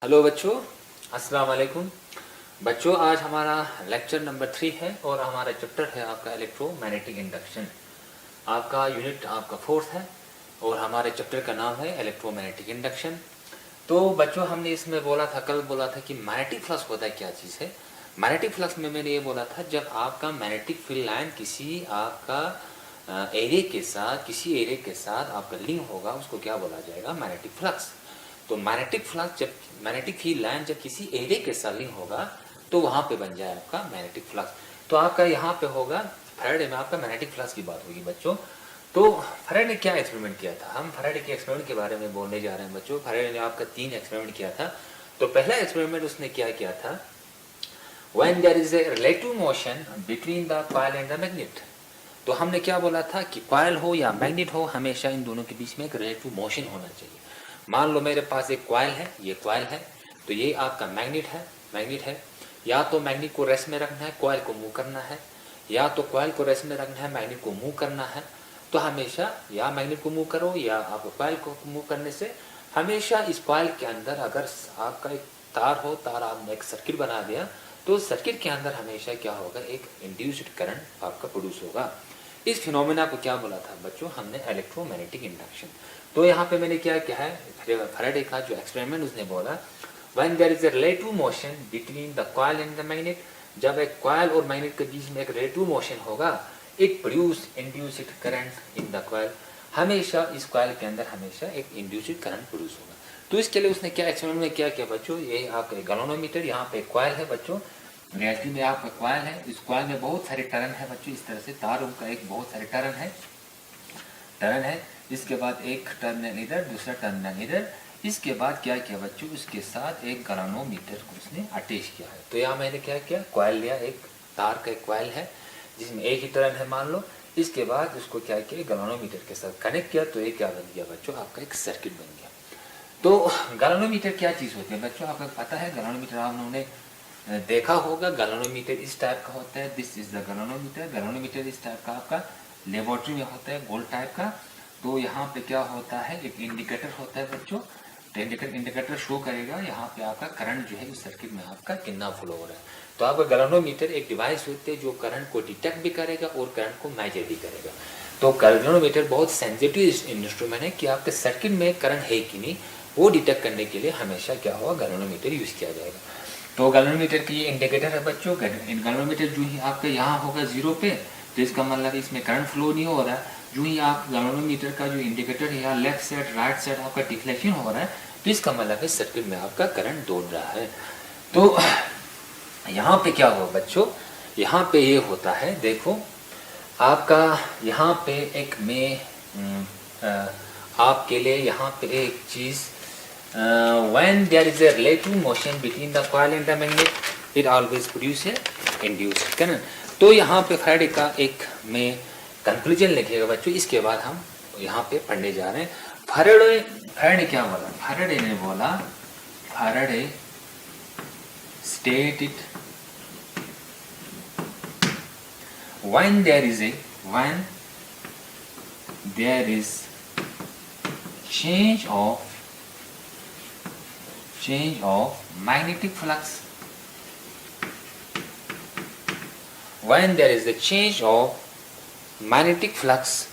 Hello बच्चों, अस्सलाम वालेकुम। बच्चों, आज हमारा लेक्चर नंबर 3 है और हमारा चैप्टर है आपका इलेक्ट्रोमैग्नेटिक इंडक्शन। आपका यूनिट आपका 4th है और हमारे चैप्टर का नाम है इलेक्ट्रोमैग्नेटिक इंडक्शन। तो बच्चों, हमने इसमें कल बोला था कि मैग्नेटिक फ्लक्स होता है क्या चीज़ है। मैग्नेटिक फ्लक्स में मैंने ये बोला था, जब आपका मैग्नेटिक फील्ड लाइन किसी आपका किसी एरिया के साथ आपका लिंक होगा, उसको क्या बोला जाएगा, मैग्नेटिक फ्लक्स। तो मैग्नेटिक फ्लक्स जब मैग्नेटिक फील्ड लाइन जब किसी एरिया के साथ लिंक होगा तो वहां पे बन जाए आपका मैग्नेटिक फ्लक्स। तो आपका यहाँ पे होगा फैराडे में आपका मैग्नेटिक फ्लक्स की बात होगी बच्चों। तो फैराडे ने क्या एक्सपेरिमेंट किया था, हम फैराडे के एक्सपेरिमेंट के बारे में बोलने जा रहे हैं बच्चों। फैराडे ने आपका 3 एक्सपेरिमेंट किया था। तो पहला एक्सपेरिमेंट उसने क्या किया था, when there is a relative motion between the coil and the magnet. तो हमने क्या बोला था कि कॉइल हो या मैग्नेट हो, हमेशा इन दोनों के बीच में एक रिलेटिव मोशन होना चाहिए। मान लो मेरे पास एक कॉइल है, ये कॉइल है, तो ये आपका मैग्नेट है। या तो मैग्नेट को रेस्ट में रखना है, कॉइल को मूव करना है, या तो कॉइल को रेस्ट में रखना है, मैग्नेट को मूव करना है। तो हमेशा या मैग्नेट को मूव करो या आप कॉइल को मूव करने से हमेशा इस कॉइल के अंदर अगर आपका एक तार हो, तार आपने एक सर्किट बना दिया, तो सर्किट के अंदर हमेशा क्या होगा, एक इंड्यूस्ड करंट आपका प्रोड्यूस होगा। इस फिनोमेना को क्या बोला था बच्चों, हमने इलेक्ट्रोमैग्नेटिक इंडक्शन। तो यहाँ पे मैंने क्या किया है, फैराडे का जो एक्सपेरिमेंट उसने बोला, when there is a relative motion between the coil and the magnet, जब एक कॉइल और मैग्नेट के बीच में एक रिलेटिव मोशन होगा, it produce induced current in the coil. हमेशा इस कॉइल के अंदर हमेशा एक इंड्यूस्ड करंट प्रोड्यूस होगा। तो इसके लिए उसने क्या एक्सपेरिमेंट में क्या किया बच्चों, ये आपका गैल्वेनोमीटर, यहाँ पे कॉइल है बच्चों, रियलिटी में आपका कॉइल है। इस कॉइल में बहुत सारे टर्न है बच्चों, इस तरह से तारों का एक बहुत सारे टर्न है। इसके बाद एक टर्मिनल इधर, दूसरा टर्मिनल इधर। इसके बाद क्या किया बच्चों, उसके साथ एक गैल्वेनोमीटर को उसने अटैच किया है। तो यहाँ मैंने क्या किया, कॉइल लिया, एक तार का एक कॉइल है जिसमें एक ही टर्न है मान लो। इसके बाद उसको क्या किया, गैल्वेनोमीटर के साथ कनेक्ट किया, तो ये क्या बन गया बच्चों, आपका एक सर्किट बन गया। तो गैल्वेनोमीटर क्या चीज़ होती है बच्चों, आपको पता है गैल्वेनोमीटर आपने देखा होगा। गैल्वेनोमीटर इस टाइप का होता है, this is the galvanometer. Galvanometer इस टाइप का आपका लेबोरेटरी में होता है, गोल टाइप का। तो यहाँ पे क्या होता है, एक इंडिकेटर होता है बच्चों। तो इंडिकेटर शो करेगा यहाँ पे आपका करंट जो है उस सर्किट में आपका कितना फ्लो हो रहा है। तो आपका गैल्वेनोमीटर एक डिवाइस होती है जो करंट को डिटेक्ट भी करेगा और करंट को मेजर भी करेगा। तो गैल्वेनोमीटर बहुत सेंसिटिव इंस्ट्रूमेंट है कि आपके सर्किट में करंट है कि नहीं, वो डिटेक्ट करने के लिए हमेशा क्या होगा, गैल्वेनोमीटर यूज किया जाएगा। तो गैल्वेनोमीटर की ये इंडिकेटर है बच्चों। गैल्वेनोमीटर जो ही आपका यहाँ होगा 0 पे, तो इसका मतलब इसमें करंट फ्लो नहीं हो रहा है। जो ही आप गैल्वेनोमीटर का जो इंडिकेटर है यहाँ लेफ्ट साइड राइट साइड आपका डिफ्लेक्शन हो रहा है, तो इसका मतलब है सर्किट में आपका करंट दौड़ रहा है। तो यहाँ पे क्या हुआ बच्चों, यहाँ पे ये होता है, देखो आपका यहाँ पे एक आपके लिए यहाँ पे एक चीज, when there is a relative motion between the coil and the magnet, it always produces induced current। तो यहाँ पे फैराडे का एक में कंक्लूजन लिखेगा बच्चों। इसके बाद हम यहाँ पे पढ़ने जा रहे हैं। फैराडे क्या बोला, फैराडे ने बोला, Faraday stated when there is change of magnetic flux, when there is a change of magnetic flux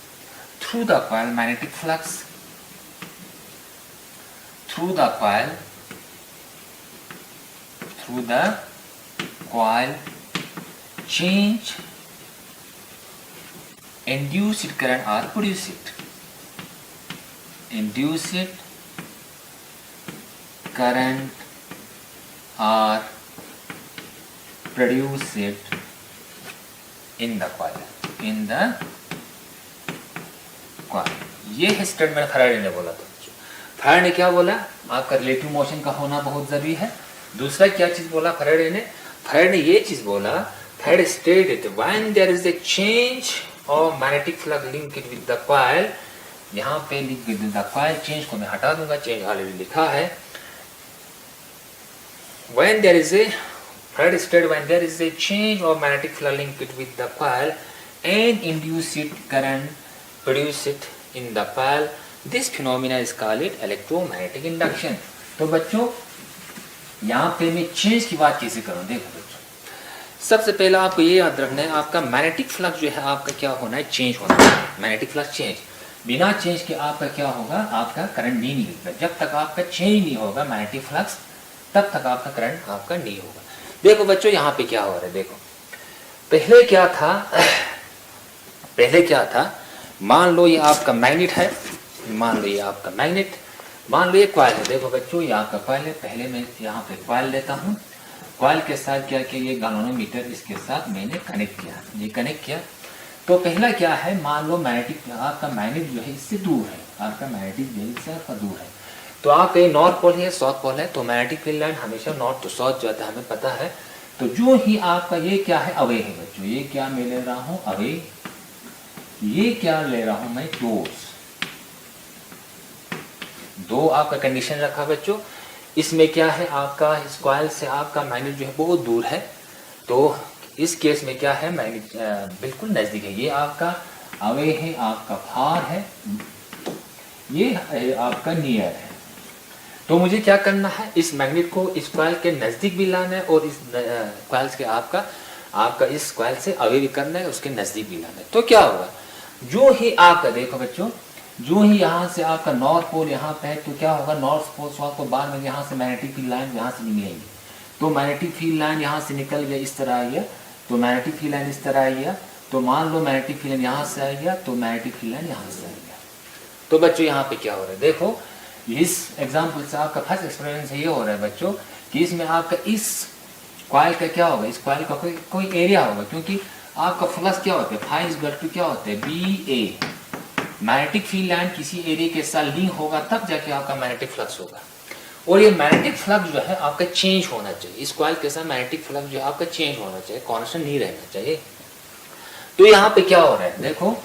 through the coil, magnetic flux through the coil change induced current or produced current or produced in the coil, ये है statement Faraday ने बोला था। Faraday ने क्या बोला, आपका relative motion का होना बहुत जरूरी है। दूसरा क्या चीज बोला फैराडे ने ये चीज बोला, Faraday stated when there is a change of magnetic flux linked with the coil. यहाँ पे लिख विद द कॉइल, चेंज को मैं हटा दूंगा, चेंज ऑलरेडी लिखा है। When there is a Faraday stated when there is a change of magnetic flux linked with the coil and induced current produced in the coil, this phenomena is called electromagnetic induction। तो बच्चों यहाँ पे मैं change की बात कैसे करूँ, देखो बच्चों सबसे पहला आपको ये याद रखना है, आपका मैग्नेटिक फ्लक्स जो है आपका क्या होना है, चेंज होना है। मैग्नेटिक फ्लक्स चेंज, बिना चेंज के आपका क्या होगा, आपका करंट नहीं निकलेगा। जब तक आपका चेंज नहीं होगा मैग्नेटिक फ्लक्स, तब तक आपका करंट आपका नहीं होगा। देखो बच्चों यहाँ पे क्या हो रहा है, देखो पहले क्या था, पहले क्या था, मान लो ये आपका मैग्नेट है, मान लो ये आपका मैग्नेट, मान लो ये कॉइल है। देखो बच्चों ये आपका कॉइल है, पहले मैं यहाँ पे कॉइल लेता हूँ, कॉइल के साथ क्या किया, ये गैल्वेनोमीटर इसके साथ मैंने कनेक्ट किया, ये कनेक्ट किया। तो पहला क्या है, मान लो मैग्नेटिक, आपका मैग्नेट जो है इससे दूर है, आपका मैग्नेटिक जो है इससे आपका दूर है। तो आप ये नॉर्थ पोल है, साउथ पोल है, तो मैग्नेटिक फील्ड लाइन हमेशा नॉर्थ टू साउथ जाता है, हमें पता है। तो जो ही आपका ये क्या है, अवे है बच्चों, ये क्या मैं ले रहा हूँ, अवे, ये क्या ले रहा हूं मैं, टूवर्ड्स। दो आपका कंडीशन रखा बच्चों, इसमें क्या है आपका, इस कॉइल से आपका मैग्नेट जो है बहुत दूर है, तो इस केस में क्या है, मैग्नेट बिल्कुल नजदीक है। ये आपका अवे है, आपका फार है, ये आपका नियर है। तो मुझे क्या करना है, इस मैग्नेट को इस कॉइल के नजदीक भी लाना है, और इस कॉइल के आपका इस कॉइल से अवे भी करना है, उसके नजदीक भी लाना है। तो क्या होगा, जो ही आपका, देखो बच्चों, जो ही यहाँ से आपका नॉर्थ पोल यहाँ पे है, तो क्या होगा, नॉर्थ पोल साउथ पोल बाद में यहाँ से मैग्नेटिक फील्ड लाइन यहाँ से निकलेंगे। तो मैग्नेटिक फील्ड लाइन यहाँ से निकल गया, इस तरह आई है, तो मैग्नेटिक फील्ड लाइन इस तरह आई है। तो मान लो मैग्नेटिक फील्ड लाइन यहाँ से आई गया, तो मैग्नेटिक फील्ड लाइन यहाँ से आई गया। तो बच्चों यहाँ पे क्या हो रहा है, देखो इस एग्जाम्पल से आपका फर्स्ट एक्सपीरियंस ये हो रहा है बच्चों, कि इसमें आपका इस कॉइल का क्या होगा, इस कॉइल का कोई एरिया होगा, क्योंकि आपका फ्लक्स क्या होता है, फाई इज इक्वल टू क्या होता है, बी ए। मैग्नेटिक फील्ड लाइन किसी एरिया के साथ लिंक होगा, तब जाके आपका मैग्नेटिक फ्लक्स होगा। और ये मैग्नेटिक फ्लक्स जो है आपका चेंज होना चाहिए, इस कॉइल के साथ मैग्नेटिक फ्लक्स जो है आपका चेंज होना चाहिए, कांस्टेंट नहीं रहना चाहिए। तो यहाँ पे क्या हो रहा है, देखो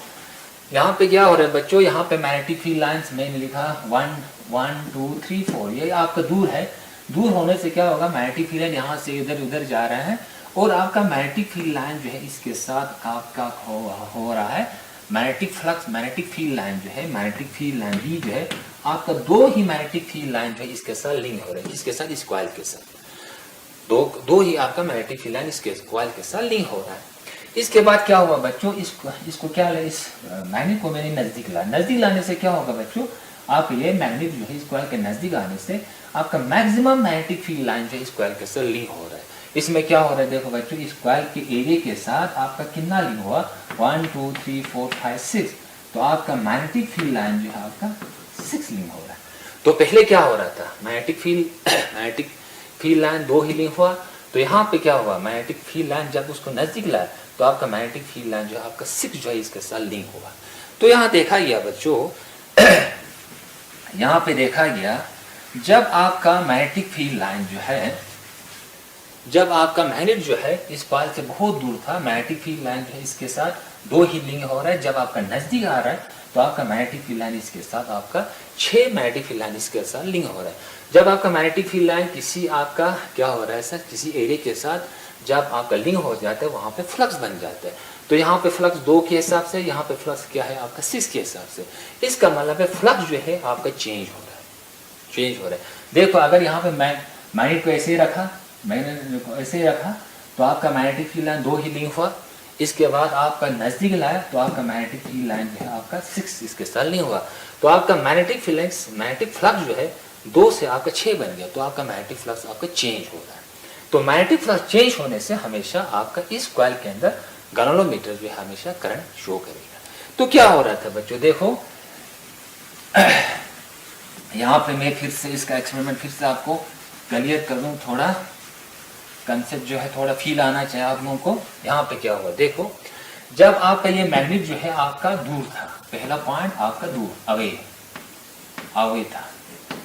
यहाँ पे क्या हो रहा है बच्चों, यहाँ पे मैग्नेटिक फील्ड लाइंस मैंने लिखा 1 1 2 3 4, ये आपका दूर है। दूर होने से क्या होगा, मैग्नेटिक फील्ड लाइन यहाँ से इधर उधर जा रहा है, और आपका मैग्नेटिक फील्ड लाइन जो है इसके साथ आपका हो रहा है magnetic flux. Magnetic field line जो है, मैग्नेटिक फील्ड लाइन भी जो है आपका, दो ही मैग्नेटिक फील्ड लाइन जो है इसके साथ लिंक हो रहा है, किसके साथ, इस कॉइल के साथ। दो ही आपका मैग्नेटिक फील्ड लाइन इसके कॉइल के साथ लिंक हो रहा है। इसके बाद क्या हुआ बच्चों, इसको क्या ले, इस मैग्नेट को मैंने नजदीक लाया। नजदीक लाने से क्या होगा बच्चों, आप ये मैग्नेट जो है इस कॉइल के नजदीक आने से आपका मैक्सिमम मैग्नेटिक फील्ड लाइन जो है इस कॉइल के साथ लिंक हो रहा है। इसमें क्या हो रहा है, देखो बच्चों, इस कॉइल के एरिया के साथ आपका कितना लिंक हुआ, 1 2 3 4 5 6। तो आपका मैग्नेटिक फील्ड लाइन जो है आपका 6 लिंक हो रहा है। तो पहले क्या हो रहा था, मैग्नेटिक फील्ड लाइन दो ही लिंक हुआ। तो यहाँ पे क्या हुआ, मैग्नेटिक फील्ड लाइन जब उसको नजदीक लाया, तो आपका मैग्नेटिक फील्ड लाइन जो है आपका 6 जो है इसके साथ लिंक होगा। तो यहाँ देखा गया बच्चों, यहाँ पे देखा गया, जब आपका मैग्नेटिक फील्ड लाइन जो है, जब आपका मैग्नेट जो है इस कॉइल से बहुत दूर था, मैग्नेटिक फील्ड लाइन जो है इसके साथ दो ही लिंक हो रहा है। जब आपका नजदीक आ रहा है, तो आपका मैग्नेटिक फील्ड लाइन इसके साथ आपका 6 मैग्नेटिक फील्ड लाइन इसके साथ लिंक हो रहा है। जब आपका मैग्नेटिक फील्ड लाइन किसी आपका क्या हो रहा है सर, किसी एरिया के साथ जब आपका लिंक हो जाता है, वहां पे फ्लक्स बन जाता है। तो यहाँ पे फ्लक्स 2 के हिसाब से, यहाँ पे फ्लक्स क्या है आपका 6 के हिसाब से। इसका मतलब है फ्लक्स जो है आपका चेंज हो रहा है, चेंज हो रहा है। देखो अगर यहाँ पे मैग्नेट को ऐसे ही रखा, मैंने ऐसे ही रखा, तो आपका मैग्नेटिक फील्ड लाइन दो ही लिंक हुआ। इसके बाद आपका नजदीक लाया, तो आपका मैग्नेटिक फील्ड लाइन जो है आपका 6 इसके साथ लिंक हुआ। तो आपका मैग्नेटिक फ्लक्स जो है 2 से आपका 6 बन गया। तो आपका मैग्नेटिक फ्लक्स आपका चेंज हो रहा है। तो मैग्नेटिक फ्लक्स चेंज होने से हमेशा आपका इस कॉइल के अंदर गैल्वेनोमीटर जो है हमेशा करंट शो करेगा। तो क्या हो रहा था बच्चों, देखो यहाँ पे मैं फिर से इसका एक्सपेरिमेंट फिर से आपको क्लियर कर दूं, थोड़ा कंसेप्ट जो है थोड़ा फील आना चाहिए आप लोगों को। यहाँ पे क्या हुआ, देखो जब आपका ये मैग्नेट जो है आपका दूर था, पहला पॉइंट आपका दूर अवे था,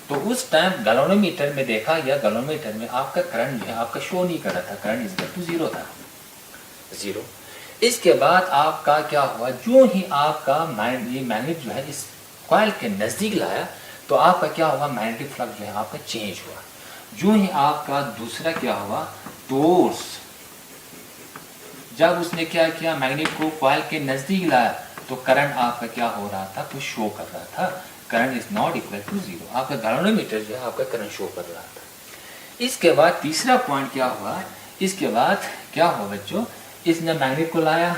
तो उस टाइम गैल्वेनोमीटर में देखा गया, गैल्वेनोमीटर में आपका करंट जो है आपका शो नहीं कर रहा था, करंट इज इक्वल टू 0 था, 0। इसके बाद आपका क्या हुआ, जो ही आपका ये मैग्नेट जो है इस कॉइल के नजदीक लाया, तो आपका क्या हुआ, मैग्नेटिक फ्लक्स जो है आपका चेंज हुआ। जो ही आपका दूसरा क्या हुआ, टोर्स, जब उसने क्या किया, मैग्नेट को कॉइल के नजदीक लाया, तो करंट आपका क्या हो रहा था, तो शो कर रहा था current is not equal to 0। आपका गैल्वेनोमीटर जो है आपका करंट शो कर रहा था। इसके बाद तीसरा पॉइंट क्या हुआ, इसके बाद क्या हुआ बच्चों, इसने मैग्नेट को लाया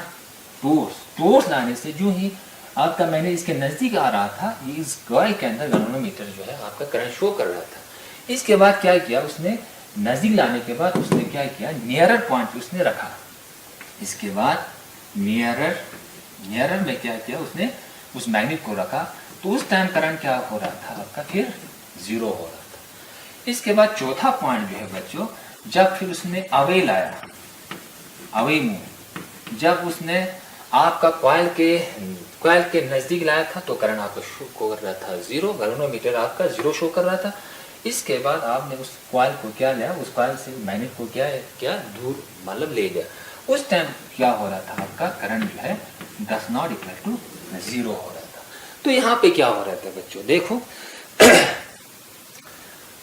टूवर्ड्स लाने से जो ही आपका मैग्नेट इसके नजदीक आ रहा था, ये इस कॉइल के अंदर गैल्वेनोमीटर जो है आपका करंट शो कर रहा था। इसके बाद क्या किया उसने, नजदीक लाने के बाद उसने क्या किया, नियरर पॉइंट उसने रखा। इसके बाद नियरर में क्या किया उसने, उस मैग्नेट को रखा, तो उस टाइम करंट क्या हो रहा था आपका, फिर 0 हो रहा था। इसके बाद चौथा पॉइंट जो है बच्चों, जब फिर उसने अवे लाया, अवे मूव, जब उसने आपका कॉइल के नजदीक लाया था तो करंट आपका शो कर रहा था 0, गैल्वेनोमीटर आपका 0 शो कर रहा था। इसके बाद आपने उस कॉइल को क्या लिया, उस कॉइल से मैग्नेट को क्या दूर मतलब ले गया। उस टाइम क्या हो रहा था, आपका करंट जो है डज नॉट इक्वल टू 0 हो रहा था। तो यहाँ पे क्या हो रहा था बच्चों, देखो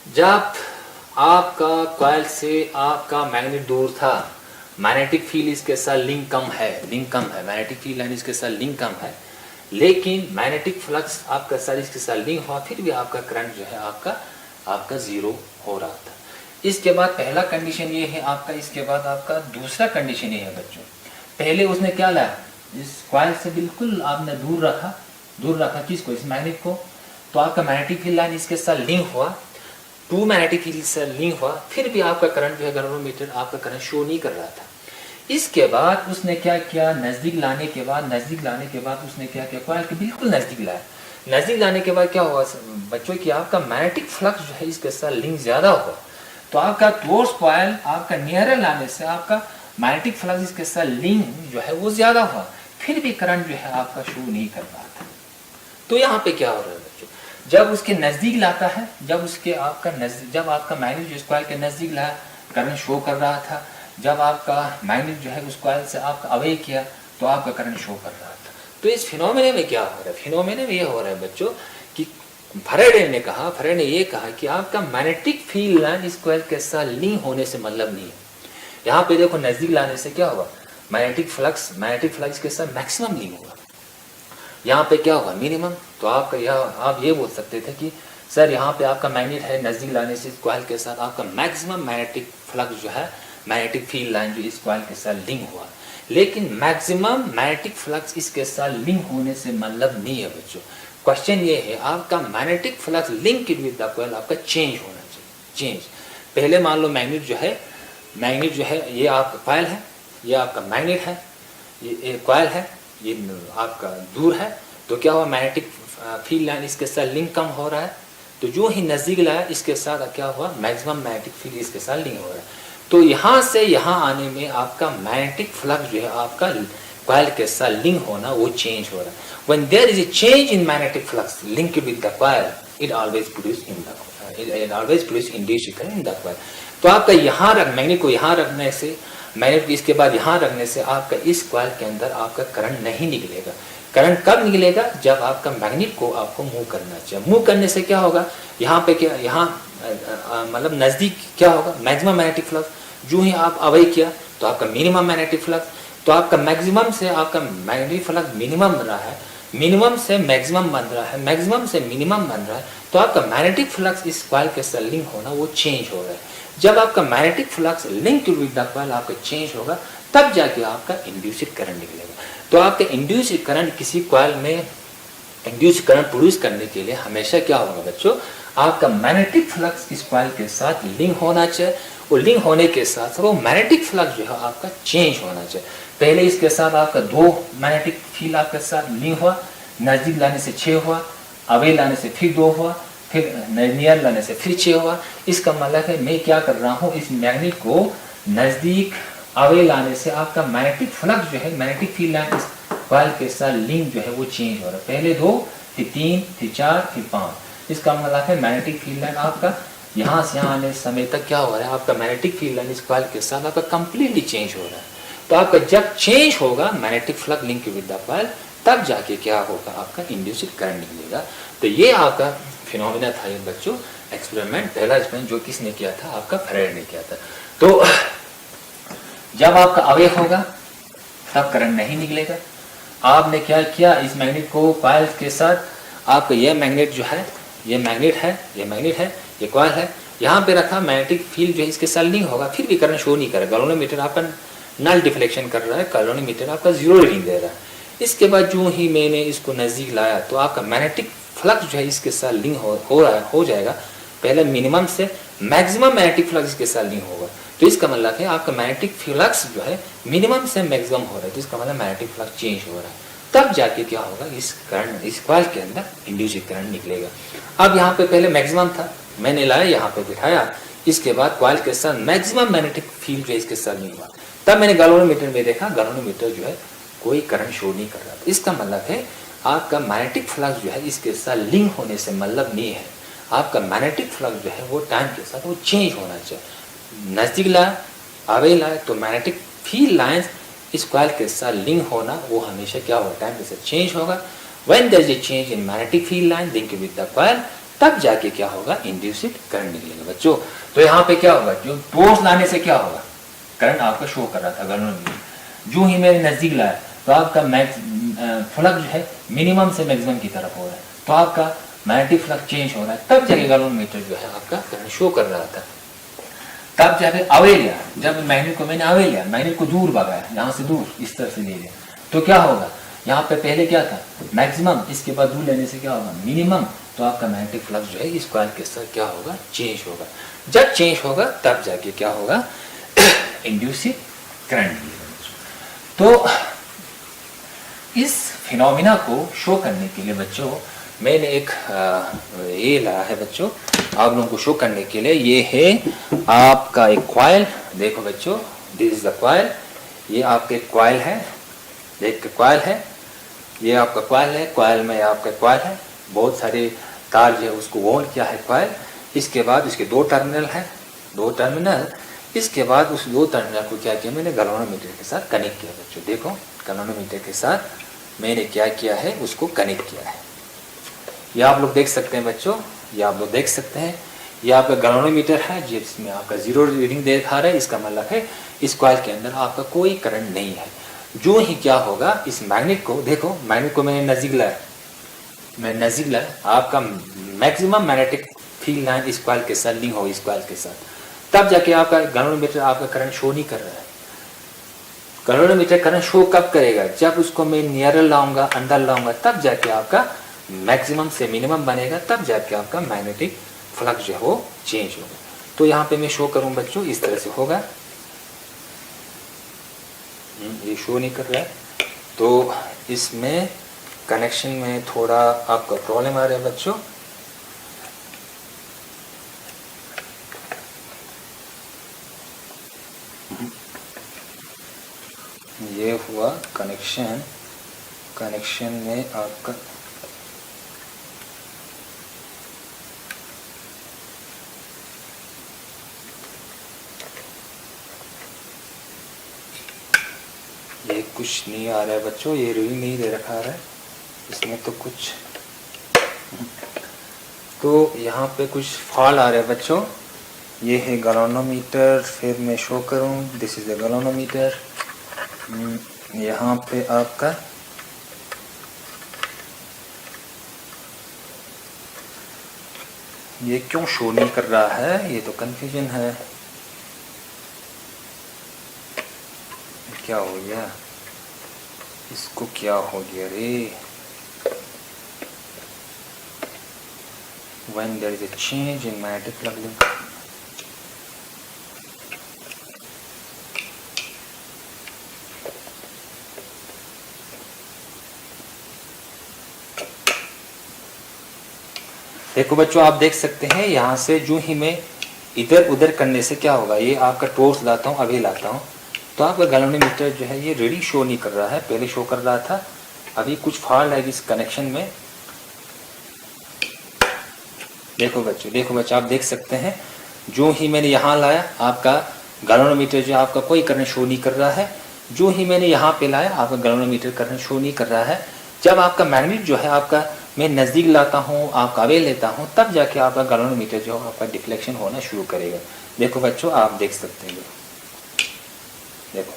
जब आपका कॉइल से आपका मैग्नेट दूर था, मैग्नेटिक फील्ड इसके साथ लिंक कम है, मैग्नेटिक फील्ड लाइन इसके साथ लिंक कम है, लेकिन मैग्नेटिक फ्लक्स आपका साथ इसके साथ लिंक हुआ, फिर भी आपका करंट जो है आपका 0 हो रहा था। इसके बाद पहला कंडीशन ये है आपका, इसके बाद आपका दूसरा कंडीशन ये है बच्चों, पहले उसने क्या लाया, इस कॉइल से बिल्कुल आपने दूर रखा किसको, इस मैग्नेट को, तो आपका मैग्नेटिक फील्ड लाइन इसके साथ लिंक हुआ, टू मैग्नेटिक फील्ड से लिंक हुआ, फिर भी आपका करंट जो है गैल्वेनोमीटर आपका करंट शो नहीं कर रहा था। इसके बाद उसने क्या किया, नजदीक लाने के बाद उसने क्या किया, कॉइल के बिल्कुल नजदीक लाया। नजदीक लाने के बाद क्या हुआ बच्चों कि आपका मैग्नेटिक फ्लक्स जो है इसके साथ लिंक ज्यादा हुआ, तो आपका टुवर्ड्स कॉइल आपका नियरर लाने से आपका मैग्नेटिक फ्लक्स इसके साथ लिंक जो है वो ज्यादा हुआ, फिर भी करंट जो है आपका शो नहीं कर रहा था। तो यहाँ पे क्या हो रहा है बच्चों, जब उसके नजदीक लाता है, जब आपका मैग्नेट जो इस कॉइल के नजदीक लाया, करंट शो कर रहा था। जब आपका मैग्नेट जो है उस कॉइल से आपका अवे किया तो आपका करंट शो कर रहा था। तो इस फिनोमेना में क्या हो रहा है, फिनोमेना में ये हो रहा है बच्चों कि फैराडे ने ये कहा कि आपका मैग्नेटिक फील्ड लाइन इस कॉइल के साथ लिंक होने से मतलब नहीं है। यहाँ पे देखो नजदीक लाने से क्या हुआ, मैग्नेटिक फ्लक्स के साथ मैक्सिमम लिंक हुआ, यहाँ पे क्या हुआ मिनिमम। तो आप ये बोल सकते थे कि सर यहाँ पे आपका मैग्नेट है, नजदीक लाने से इस कॉइल के साथ आपका मैक्सिमम मैग्नेटिक फ्लक्स जो है, मैग्नेटिक फील्ड लाइन जो इस कॉइल के साथ लिंक हुआ, लेकिन मैक्सिमम मैग्नेटिक फ्लक्स इसके साथ लिंक होने से मतलब नहीं है बच्चों। क्वेश्चन ये है आपका magnetic flux link with the coil आपका चेंज होना चाहिए। पहले मान लो मैग्नेट जो है ये आपका कॉइल है, ये आपका मैग्नेट है, ये कॉइल है, ये आपका दूर है, तो क्या हुआ मैग्नेटिक फील्ड लाइन इसके साथ लिंक कम हो रहा है, तो जो ही नजदीक लाया इसके साथ क्या हुआ मैक्सिमम मैग्नेटिक फील्ड इसके साथ लिंक हो रहा है। तो यहाँ से यहाँ आने में आपका मैग्नेटिक फ्लक्स जो है आपका कॉइल के साथ लिंक होना वो चेंज हो रहा है। When there is a change in magnetic flux linked with the coil, it always produce induced current in the coil. तो आपका यहाँ मैग्नेट को यहाँ रखने से, मैग्नेट को इसके बाद यहाँ रखने से आपका इस कॉइल के अंदर आपका करंट नहीं निकलेगा। करंट कब निकलेगा, जब आपका मैग्नेट को आपको मूव करना चाहिए। मूव करने से क्या होगा, यहाँ पे क्या, यहाँ मतलब नजदीक क्या होगा मैक्सिमम मैग्नेटिक फ्लक्स, जो ही आप अवे किया तो आपका मिनिमम मैग्नेटिक फ्लक्स, तो आपका मैक्सिमम से आपका मैग्नेटिक फ्लक्स मिनिमम बन रहा है, मिनिमम से मैक्सिमम बन रहा है, मैक्सिमम से मिनिमम बन रहा है, तो आपका मैग्नेटिक फ्लक्स इस कॉइल के साथ लिंक होना वो चेंज हो रहा है। जब आपका magnetic flux link with the coil आपका चेंज होगा, तब जाके आपका इंड्यूस्ड करंट निकलेगा। तो आपका इंड्यूस्ड करंट, किसी कॉइल में इंड्यूस्ड करंट प्रोड्यूस करने के लिए हमेशा क्या होगा बच्चों, आपका मैग्नेटिक फ्लक्स इस कॉइल के साथ लिंक होना चाहिए, और लिंक होने के साथ वो मैग्नेटिक फ्लक्स जो है आपका चेंज होना चाहिए। पहले इसके साथ आपका 2 मैग्नेटिक फील्ड आपके साथ लिंक हुआ, नजदीक लाने से 6 हुआ, अवे लाने से फिर 2 हुआ, फिर नियर लाने से फिर 6 हुआ। इसका मतलब है मैं क्या कर रहा हूँ, इस मैग्नेट को नजदीक अवे लाने से आपका मैग्नेटिक फ्लक्स जो है, मैग्नेटिक फील्ड लाइन इस कॉइल के साथ लिंक जो है वो चेंज हो रहा है। पहले 2, फिर 3, फिर 4, फिर 5। इसका मतलब है मैग्नेटिक फील्ड लाइन आपका यहाँ से यहाँ आने समय तक क्या हो रहा है, आपका मैग्नेटिक फील्ड लाइन इस कॉइल के साथ आपका कंप्लीटली चेंज हो रहा है। तो आपका जब चेंज होगा magnetic flux link with the coil, तब जाके क्या होगा, आपका इंड्यूस्ड करंट निकलेगा। तो ये आपका फिनोमेना था ये बच्चों, एक्सपेरिमेंट, पहला एक्सपेरिमेंट जो किसने किया था, आपका फैराडे ने किया था। तो जब आपका अवे होगा तब करंट नहीं निकलेगा। आपने क्या किया, इस मैग्नेट को कॉइल के साथ, आपका ये मैग्नेट जो है, ये मैग्नेट है, ये कॉइल है, यहाँ पे रखा, मैग्नेटिक फील्ड जो है इसके साथ लिंक होगा, फिर भी करंट शो नहीं करेगा। गैल्वेनोमीटर आपका नल डिफ्लेक्शन कर रहा है, गैल्वेनोमीटर आपका जीरो रीडिंग दे रहा है। इसके बाद जो ही मैंने इसको नज़दीक लाया तो आपका मैग्नेटिक फ्लक्स जो है इसके साथ लिंक हो जाएगा। पहले मिनिमम से मैक्सिमम मैग्नेटिक फ्लक्स इसके साथ लिंक होगा, तो इसका मतलब है आपका मैग्नेटिक फ्लक्स जो है मिनिमम से मैक्सिमम हो रहा है, तो इसका मतलब मैग्नेटिक फ्लक्स चेंज हो रहा है। तब जाके क्या होगा, इस करंट, इस कॉइल के अंदर इंड्यूस्ड करंट निकलेगा। अब यहाँ पे पहले मैक्सिमम था, मैंने लाया यहाँ पे बिठाया, इसके बाद कॉइल के साथ मैक्सिमम मैग्नेटिक फील्ड जो है इसके साथ नहीं हुआ। तब मैंने गैल्वेनोमीटर में देखा, गैल्वेनोमीटर जो है कोई करंट शो नहीं कर रहा। इसका मतलब है आपका मैग्नेटिक फ्लक्स जो है इसके साथ लिंक होने से मतलब नहीं है, आपका मैग्नेटिक फ्लक्स जो है वो टाइम के साथ वो चेंज होना चाहिए। नजदीक लाए, आगे लाए, तो मैग्नेटिक फील्ड लाइंस इस कॉइल के साथ लिंक होना वो हमेशा क्या होगा, टाइम के साथ चेंज होगा। When there is a change in magnetic field line link with the coil, तब जाके क्या होगा, इंड्यूस्ड करंट निकलेगा बच्चों। तो यहाँ पे क्या होगा, जो टोर्च लाने से क्या होगा, करंट आपका शो कर रहा था गैल्वेनोमीटर, जो ही मैंने नजदीक लाया तो आपका फ्लक्स जो है मिनिमम से मैक्सिमम की तरफ हो रहा है, तो आपका मैग्नेटिक फ्लक्स चेंज हो रहा है, तब जाके गैल्वेनोमीटर जो है आपका करंट शो कर रहा था। तब जाके अवे लिया, जब मैग्नेट को मैंने अवे लिया, मैग्नेट को दूर भगाया, यहाँ से दूर इस तरह से ले लिया, तो क्या होगा, यहाँ पे पहले क्या था मैक्सिमम, इसके बाद दूर लेने से क्या होगा मिनिमम, तो आपका मैग्नेटिक फ्लक्स जो है इस कॉइल के साथ क्या होगा, चेंज होगा। जब चेंज होगा तब जाके क्या होगा, इंड्यूस्ड करंट। तो इस फिनोमिना को शो करने के लिए बच्चों मैंने एक ये लाया है बच्चों, आप लोगों को शो करने के लिए। ये है आपका एक कॉइल, देखो बच्चों, दिस इज द कॉइल, ये आपके कॉइल है, देख के कॉइल है, ये आपका कॉइल है, कॉइल में आपका कॉइल है, बहुत सारे तार जो है उसको वोल्ड किया है कॉइल। इसके बाद इसके दो टर्मिनल है, दो टर्मिनल, इसके बाद उस दो टर्मिनल को क्या किया, मैंने गैल्वेनोमीटर के साथ कनेक्ट किया बच्चों। देखो गैल्वेनोमीटर के साथ मैंने क्या किया है, उसको कनेक्ट किया है। ये आप लोग देख सकते हैं बच्चों, ये आप लोग देख सकते हैं, ये आपका गैल्वेनोमीटर है जिसमें आपका जीरो रीडिंग दिखा रहा है। इसका मतलब है इस कॉइल के अंदर आपका कोई करंट नहीं है। जो ही क्या होगा, इस मैग्नेट को देखो, मैग्नेट को मैंने नजदीक लाया, मैं नजदीक लाया, आपका मैक्सिमम मैग्नेटिक फील्ड लाइन इस कॉइल के साथ लिंक हो, इस कॉइल के साथ, तब जाके आपका गैल्वेनोमीटर आपका करंट शो नहीं कर रहा है। गैल्वेनोमीटर करंट शो कब करेगा, जब उसको मैं नियर लाऊंगा, अंदर लाऊंगा, तब जाके आपका मैक्सिमम से मिनिमम बनेगा, तब जाके आपका मैग्नेटिक फ्लक्स जो है वो चेंज होगा। तो यहाँ पे मैं शो करूं बच्चों, इस तरह से होगा, ये शो नहीं कर रहा है, तो इसमें कनेक्शन में थोड़ा आपका प्रॉब्लम आ रहा है बच्चों। ये हुआ कनेक्शन, कनेक्शन में आपका ये कुछ नहीं आ रहा है बच्चों, ये रीडिंग नहीं दे रखा है इसमें, तो कुछ, तो यहाँ पे कुछ फॉल्ट आ रहा है बच्चों। ये है गैल्वेनोमीटर, फिर मैं शो करूँ, दिस इज द गैल्वेनोमीटर। यहाँ पे आपका ये क्यों शो नहीं कर रहा है, ये तो कंफ्यूजन है, क्या हो गया इसको, क्या हो गया रे। When there is a change in magnetic flux link, देखो बच्चों, आप देख सकते हैं यहाँ से जो ही मैं इधर उधर करने से क्या होगा, ये आपका टॉर्च लाता हूँ, अभी लाता हूँ, तो आपका गैल्वेनोमीटर जो है ये रीडिंग शो नहीं कर रहा है, पहले शो कर रहा था, अभी कुछ फॉल्ट है इस कनेक्शन में। देखो बच्चों, आप देख सकते हैं, जो ही मैंने यहाँ लाया आपका गैल्वेनोमीटर जो आपका कोई करंट शो नहीं कर रहा है, जो ही मैंने यहाँ पे लाया आपका गैल्वेनोमीटर करंट शो नहीं कर रहा है। जब आपका मैग्नेट जो है आपका मैं नज़दीक लाता हूँ, आपका अवे लेता हूँ, तब जाके आपका गैल्वेनोमीटर जो है आपका डिफ्लेक्शन होना शुरू करेगा। देखो बच्चों, आप देख सकते हैं, देखो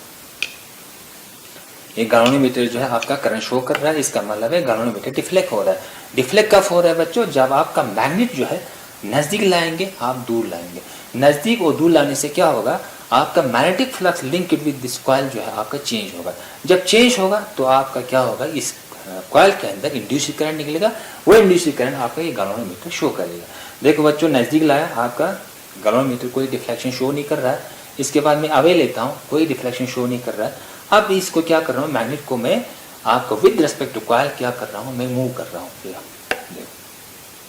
ये गैल्वेनोमीटर जो है आपका करंट शो कर रहा है, इसका मतलब है गैल्वेनोमीटर डिफ्लेक्ट हो रहा है। डिफ्लेक्ट कब हो रहा है बच्चों, जब आपका मैग्नेट जो है नज़दीक लाएंगे आप दूर लाएंगे, नज़दीक और दूर लाने से क्या होगा, आपका magnetic flux linked with this coil जो है आपका चेंज होगा। जब चेंज होगा तो आपका क्या होगा, इस कॉइल के अंदर इंड्यूस्ड करंट निकलेगा, वो इंड्यूस्ड करंट आपका ये गैल्वेनोमीटर शो करेगा। देखो बच्चों, नज़दीक लाया, आपका गैल्वेनोमीटर कोई डिफ्लेक्शन शो नहीं कर रहा है। इसके बाद मैं अवे लेता हूँ, कोई डिफ्लेक्शन शो नहीं कर रहा है। अब इसको क्या कर रहा हूँ, मैग्नेट को मैं आपको विद रिस्पेक्ट टू कॉइल क्या कर रहा हूँ, मैं मूव कर रहा हूँ।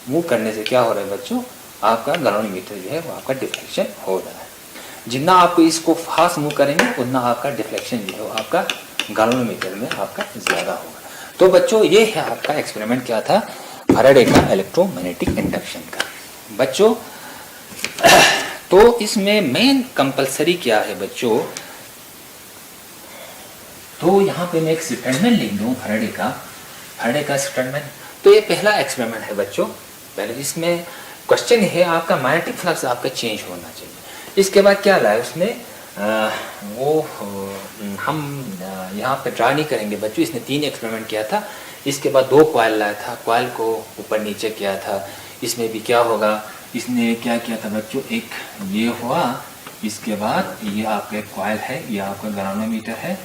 मूव करने से क्या हो रहा है बच्चों, आपका गैल्वेनोमीटर जो है वो आपका डिफ्लेक्शन हो रहा है। जितना आपको इसको फास्ट मूव करेंगे उतना आपका डिफ्लेक्शन जो है वो आपका गैल्वेनोमीटर में आपका ज़्यादा होगा। तो बच्चों ये है आपका एक्सपेरिमेंट क्या था, फैराडे का इलेक्ट्रोमैग्नेटिक इंडक्शन का। बच्चों तो इसमें मेन कंपलसरी क्या है बच्चों, तो यहाँ पे मैं एक स्टेटमेंट लिख दूँ फैराडे का स्टेटमेंट। तो ये पहला एक्सपेरिमेंट है बच्चों। पहले इसमें क्वेश्चन है आपका मैग्नेटिक फ्लक्स आपका चेंज होना चाहिए। इसके बाद क्या लाया उसने, हम यहाँ पे ट्राई नहीं करेंगे बच्चों। इसने 3 एक्सपेरिमेंट किया था। इसके बाद 2 कॉइल लाया था, कॉइल को ऊपर नीचे किया था। इसमें भी क्या होगा, इसने क्या किया था बच्चों, एक ये हुआ, इसके बाद ये आपका एक कॉइल है, ये आपका गैल्वेनोमीटर है,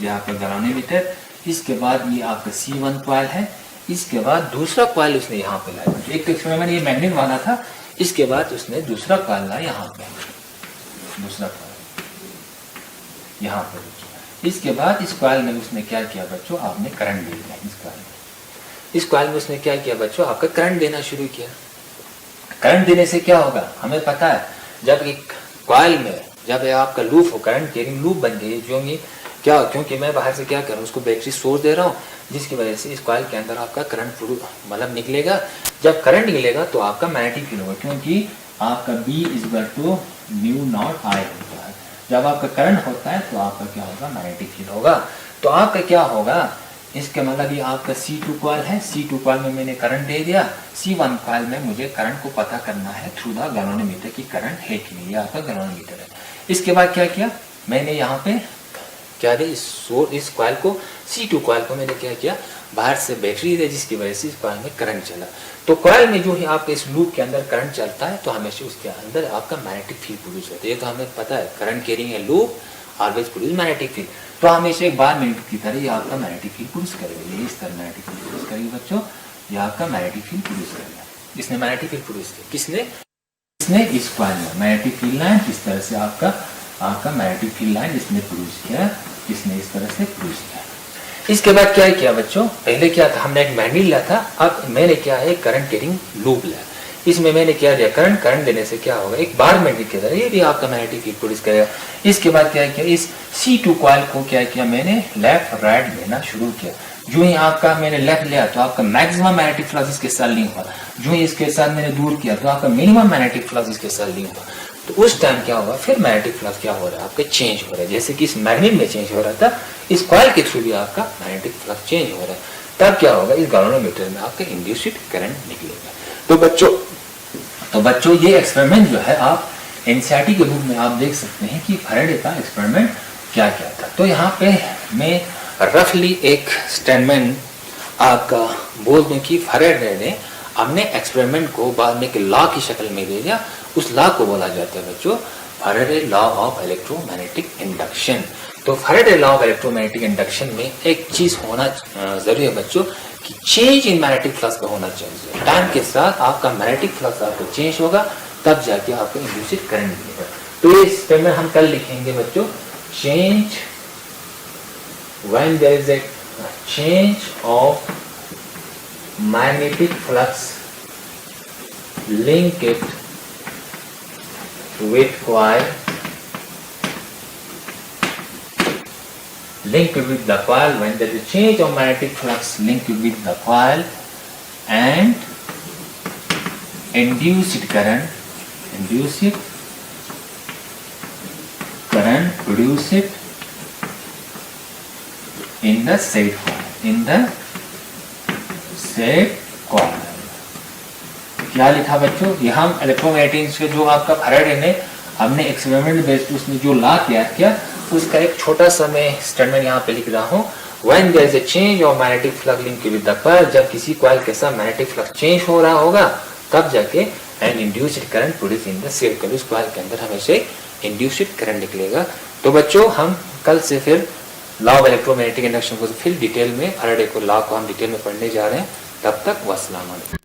ये आपका गैल्वेनोमीटर। इसके बाद ये आपका C1 कॉइल है। इसके बाद दूसरा कॉइल उसने यहाँ पे लाया। एक एक्सपेरिमेंट ये मैग्नेट वाला था, इसके बाद उसने दूसरा कॉइल लाया यहाँ पे, दूसरा कॉइल यहाँ पे। इसके बाद इस कॉइल में उसने क्या किया बच्चों, आपने करंट दे दिया। इस कॉइल में उसने क्या किया बच्चों, आपका करंट देना शुरू किया। करंट देने से क्या होगा, हमें पता है, जब एक कॉइल में जब आपका लूप हो, करंट कैरिंग लूप बन गई, जो क्या, क्योंकि मैं बाहर से क्या कर रहा हूँ, उसको बैटरी सोर्स दे रहा हूँ, जिसकी वजह से इस कॉइल के अंदर आपका करंट मतलब निकलेगा। जब करंट निकलेगा तो आपका मैग्नेटिक फील्ड होगा, क्योंकि आपका B = μ0I होता है। जब आपका करंट होता है तो आपका क्या होगा, मैग्नेटिक फील्ड होगा। तो आपका क्या होगा, इसका मतलब ये आपका C2 कॉइल है। C2 कॉइल में मैंने करंट दे दिया। C1 कॉइल में मुझे करंट को पता करना है थ्रू द गैल्वेनोमीटर की करंट है कि नहीं, ये आपका गैल्वेनोमीटर है। इसके बाद क्या किया, मैंने यहाँ पे क्या दे, इस कॉइल को, C2 कॉइल को मैंने क्या किया, बाहर से बैटरी दे, जिसकी वजह से इस कॉइल में करंट चला। तो कॉइल में जो है आपके इस लूप के अंदर करंट चलता है तो हमेशा उसके अंदर आपका मैग्नेटिक फील्ड प्रोड्यूस होता है। ये तो हमें पता है, current carrying a loop always produce magnetic field. तो हमेशा एक बार मिनट की तरह ये आपका मैग्नेटिक फील्ड प्रोड्यूस करेगा। ये इस तरह मैग्नेटिक फील्ड प्रोड्यूस करेगी बच्चों, ये आपका मैग्नेटिक फील्ड प्रोड्यूस करेगा। इसने मैग्नेटिक फील्ड प्रोड्यूस किया, किसने, इसने इस कॉइल में मैग्नेटिक फील्ड लाइन, इस तरह से आपका मैग्नेटिक फील्ड लाइन इसने प्रोड्यूस किया, इसने इस तरह से प्रोड्यूस किया। इसके बाद क्या किया बच्चों, पहले क्या था, हमने एक मैग्नेट लिया था, अब मैंने क्या है, करंट कैरिंग लूप लिया। इसमें मैंने क्या दिया, करंट देने से क्या होगा, एक बार मैग्नेट की तरह ये भी आपका मैग्नेटिक फील्ड प्रोड्यूस करेगा। इसके बाद क्या किया, इस C2 कॉइल को क्या किया, मैंने लेफ्ट राइट लेना शुरू किया। जो ही आपका मैंने लेफ्ट लिया तो आपका मैक्सिमम मैग्नेटिक फ्लक्स इसके साथ लिंक हुआ। जो ही इसके साथ मैंने दूर किया तो आपका मिनिमम मैग्नेटिक फ्लक्स इसके साथ लिंक हुआ। तो उस टाइम क्या होगा, फिर मैग्नेटिक फ्लक्स क्या हो रहा है, आपका चेंज हो रहा है। जैसे कि इस मैग्नेट में चेंज हो रहा था, इस कॉइल के थ्रू भी आपका मैग्नेटिक फ्लक्स चेंज हो रहा है। तब क्या होगा, इस गैल्वेनोमीटर में आपका इंड्यूस्ड करंट निकलेगा। तो बच्चों ये एक्सपेरिमेंट जो है आप एनसीईआरटी के बुक में आप देख सकते हैं कि फैराडे का एक्सपेरिमेंट क्या क्या था। तो यहाँ पे मैं रफली एक स्टेटमेंट आपका बोल दूं कि फैराडे ने हमने एक्सपेरिमेंट को बाद में एक लॉ की शक्ल में दे दिया। उस लॉ को बोला जाता है बच्चों Faraday law of electromagnetic induction. तो Faraday law of electromagnetic induction में एक चीज होना जरूरी है बच्चों कि चेंज इन मैग्नेटिक फ्लक्स का होना चाहिए। टाइम के साथ आपका मैग्नेटिक फ्लक्स आपको चेंज होगा, तब जाके आपको इंड्यूस्ड करंट मिलेगा। तो इस पे में हम कल लिखेंगे बच्चों, change when there is a change of magnetic flux linked with coil, linked with the coil, when there is a change of magnetic flux linked with the coil and induced current produced in the said coil, क्या लिखा बच्चों, ये हम electromagnetics के जो आपका Faraday ने हमने एक्सपेरिमेंट बेस्ड उसने जो लॉ तैयार किया उसका एक छोटा सा मैं स्टेटमेंट यहाँ पे लिख रहा हूँ। When there is a change of magnetic flux linked with the coil, जब किसी कॉइल के साथ मैग्नेटिक फ्लक्स चेंज हो रहा होगा तब जाके and induced current produce in the cell coil, उस कॉइल के अंदर हमेशा इंड्यूस्ड करंट निकलेगा। तो बच्चों हम कल से फिर लॉ ऑफ इलेक्ट्रोमैग्नेटिक इंडक्शन को फिर डिटेल में, फैराडे को लॉ को हम डिटेल में पढ़ने जा रहे हैं। तब तक वस्सलाम वालेकुम।